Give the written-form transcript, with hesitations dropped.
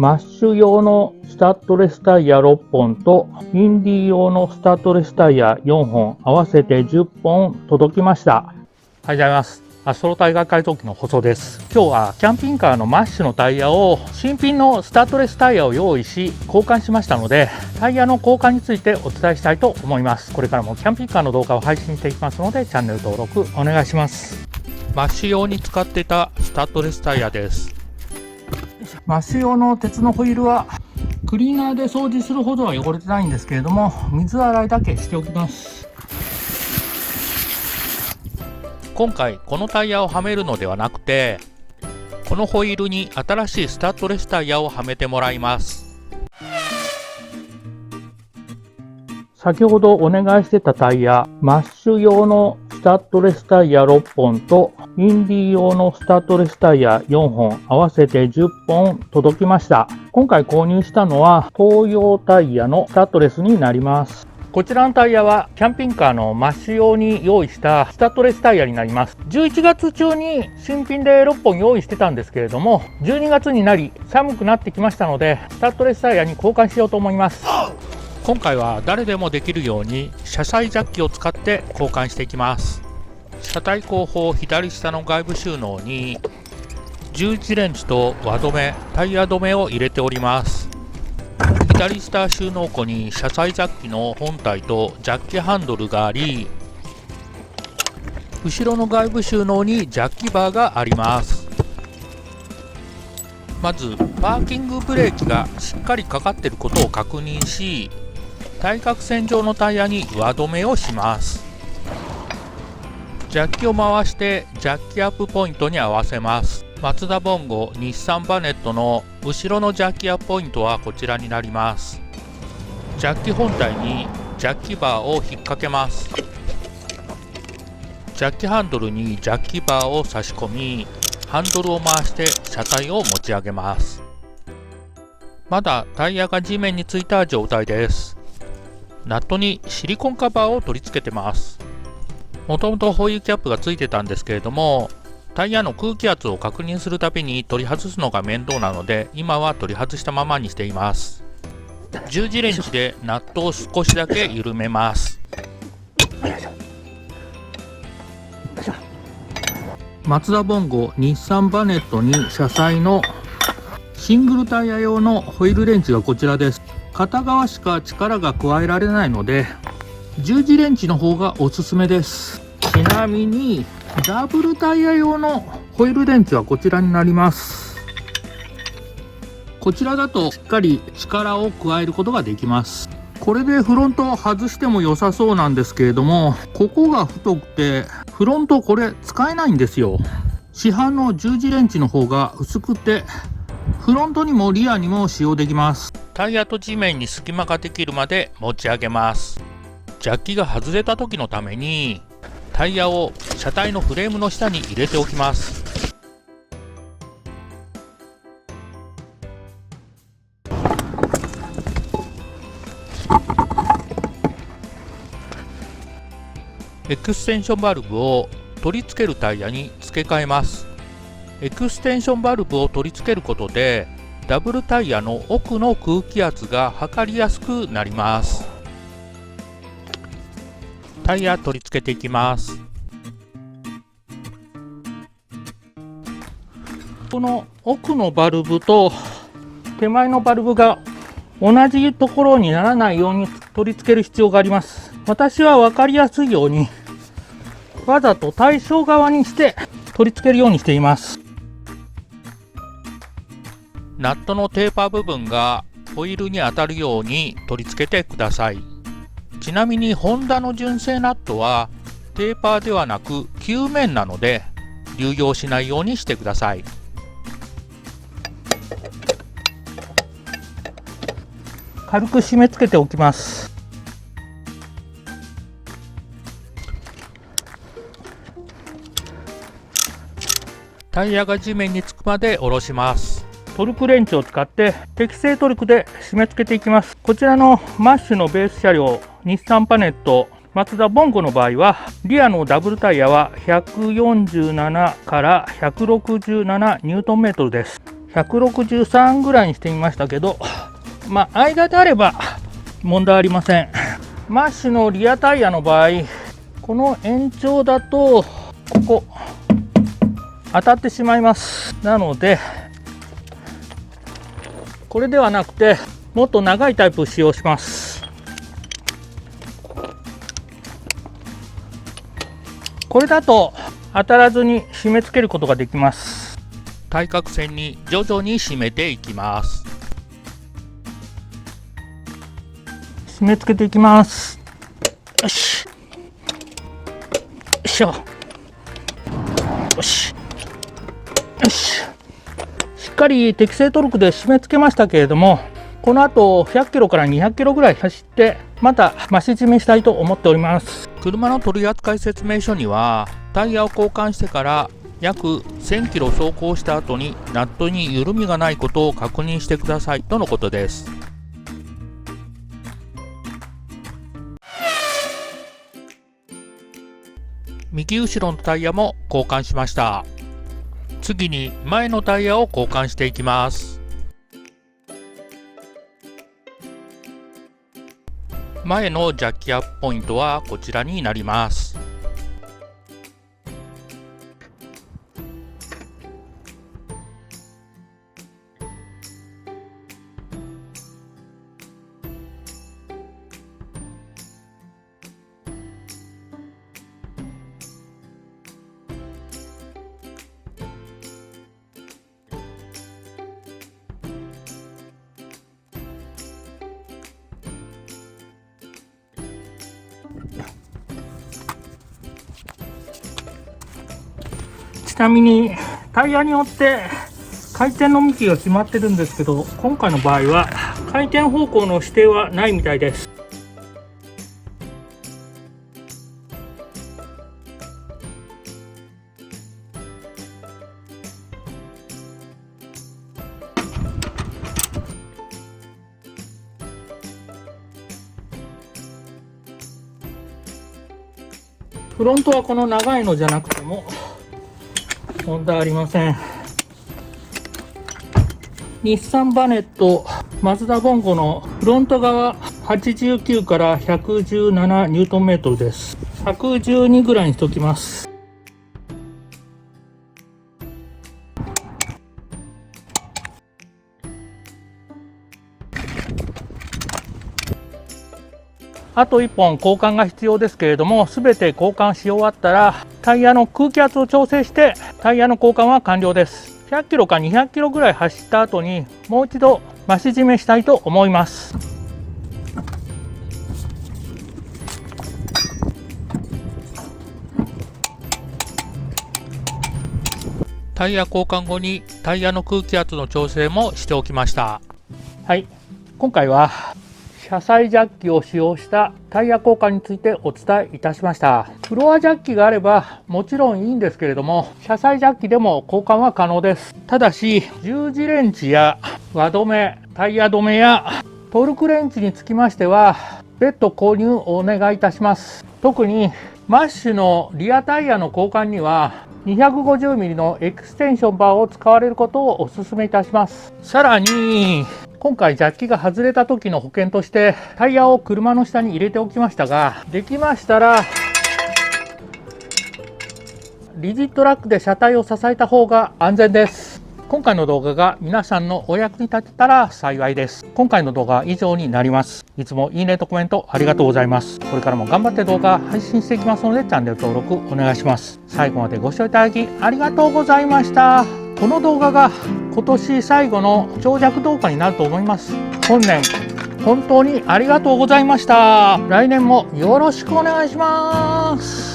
マッシュ用のスタッドレスタイヤ6本とインディ用のスタッドレスタイヤ4本合わせて10本届きました。おはようございます。アストロタイガー改造機の細です。今日はキャンピングカーのマッシュのタイヤを新品のスタッドレスタイヤを用意し交換しましたので、タイヤの交換についてお伝えしたいと思います。これからもキャンピングカーの動画を配信していきますのでチャンネル登録お願いします。マッシュ用に使っていたスタッドレスタイヤです。マッシュ用の鉄のホイールはクリーナーで掃除するほどは汚れてないんですけれども、水洗いだけしておきます。今回このタイヤをはめるのではなくて、このホイールに新しいスタッドレスタイヤをはめてもらいます。先ほどお願いしてたタイヤ、マッシュ用のスタッドレスタイヤ6本とインディ用のスタッドレスタイヤ4本合わせて10本届きました。今回購入したのは東洋タイヤのスタッドレスになります。こちらのタイヤはキャンピングカーのマッシュ用に用意したスタッドレスタイヤになります。11月中に新品で6本用意してたんですけれども、12月になり寒くなってきましたのでスタッドレスタイヤに交換しようと思います。今回は誰でもできるように車載ジャッキを使って交換していきます。車体後方左下の外部収納に十字レンチと輪止め、タイヤ止めを入れております。左下収納庫に車載ジャッキの本体とジャッキハンドルがあり、後ろの外部収納にジャッキバーがあります。まずパーキングブレーキがしっかりかかっていることを確認し、対角線上のタイヤに輪止めをします。ジャッキを回してジャッキアップポイントに合わせます。マツダボンゴ、日産バネットの後ろのジャッキアップポイントはこちらになります。ジャッキ本体にジャッキバーを引っ掛けます。ジャッキハンドルにジャッキバーを差し込み、ハンドルを回して車体を持ち上げます。まだタイヤが地面についた状態です。ナットにシリコンカバーを取り付けてます。もともとホイールキャップがついてたんですけれども、タイヤの空気圧を確認するたびに取り外すのが面倒なので、今は取り外したままにしています。十字レンチでナットを少しだけ緩めます。マツダボンゴ、日産バネットに車載のシングルタイヤ用のホイールレンチがこちらです。片側しか力が加えられないので十字レンチの方がおすすめです。ちなみにダブルタイヤ用のホイールレンチはこちらになります。こちらだとしっかり力を加えることができます。これでフロントを外しても良さそうなんですけれども、ここが太くてフロントこれ使えないんですよ。市販の十字レンチの方が薄くてフロントにもリアにも使用できます。タイヤと地面に隙間ができるまで持ち上げます。ジャッキが外れた時のためにタイヤを車体のフレームの下に入れておきます。エクステンションバルブを取り付けるタイヤに付け替えます。エクステンションバルブを取り付けることでダブルタイヤの奥の空気圧が測りやすくなります。タイヤ取り付けていきます。この奥のバルブと手前のバルブが同じところにならないように取り付ける必要があります。私は分かりやすいようにわざと対称側にして取り付けるようにしています。ナットのテーパー部分がホイールに当たるように取り付けてください。ちなみにホンダの純正ナットはテーパーではなく球面なので流用しないようにしてください。軽く締め付けておきます。タイヤが地面につくまで下ろします。トルクレンチを使って適正トルクで締め付けていきます。こちらのマッシュのベース車両、日産パネット、マツダボンゴの場合はリアのダブルタイヤは147から167ニュートンメートルです。163ぐらいにしてみましたけど、間であれば問題ありません。マッシュのリアタイヤの場合、この延長だとここ当たってしまいます。なのでこれではなくてもっと長いタイプを使用します。これだと当たらずに締め付けることができます。対角線に徐々に締めていきます。締め付けていきます。よし。よいしょ。よし。よし。しっかり適正トルクで締め付けましたけれども、この後100キロから200キロぐらい走ってまた増し締めしたいと思っております。車の取扱説明書には、タイヤを交換してから約1000キロ走行した後にナットに緩みがないことを確認してくださいとのことです。右後ろのタイヤも交換しました。次に前のタイヤを交換していきます。前のジャッキアップポイントはこちらになります。ちなみにタイヤによって回転の向きが決まってるんですけど、今回の場合は回転方向の指定はないみたいです。フロントはこの長いのじゃなくても問題ありません。日産バネットマツダボンゴのフロント側89から117ニュートンメートルです。112ぐらいにしておきます。あと1本交換が必要ですけれども、すべて交換し終わったらタイヤの空気圧を調整してタイヤの交換は完了です。100キロか200キロぐらい走った後にもう一度増し締めしたいと思います。タイヤ交換後にタイヤの空気圧の調整もしておきました。はい、今回は車載ジャッキを使用したタイヤ交換についてお伝えいたしました。フロアジャッキがあればもちろんいいんですけれども、車載ジャッキでも交換は可能です。ただし十字レンチや輪止め、タイヤ止めやトルクレンチにつきましては別途購入をお願いいたします。特にマッシュのリアタイヤの交換には 250mm のエクステンションバーを使われることをお勧めいたします。さらに今回ジャッキが外れた時の保険としてタイヤを車の下に入れておきましたが、できましたらリジットラックで車体を支えた方が安全です。今回の動画が皆さんのお役に立てたら幸いです。今回の動画は以上になります。いつもいいねとコメントありがとうございます。これからも頑張って動画配信していきますのでチャンネル登録お願いします。最後までご視聴いただきありがとうございました。この動画が今年最後の長尺動画になると思います。本年本当にありがとうございました。来年もよろしくお願いします。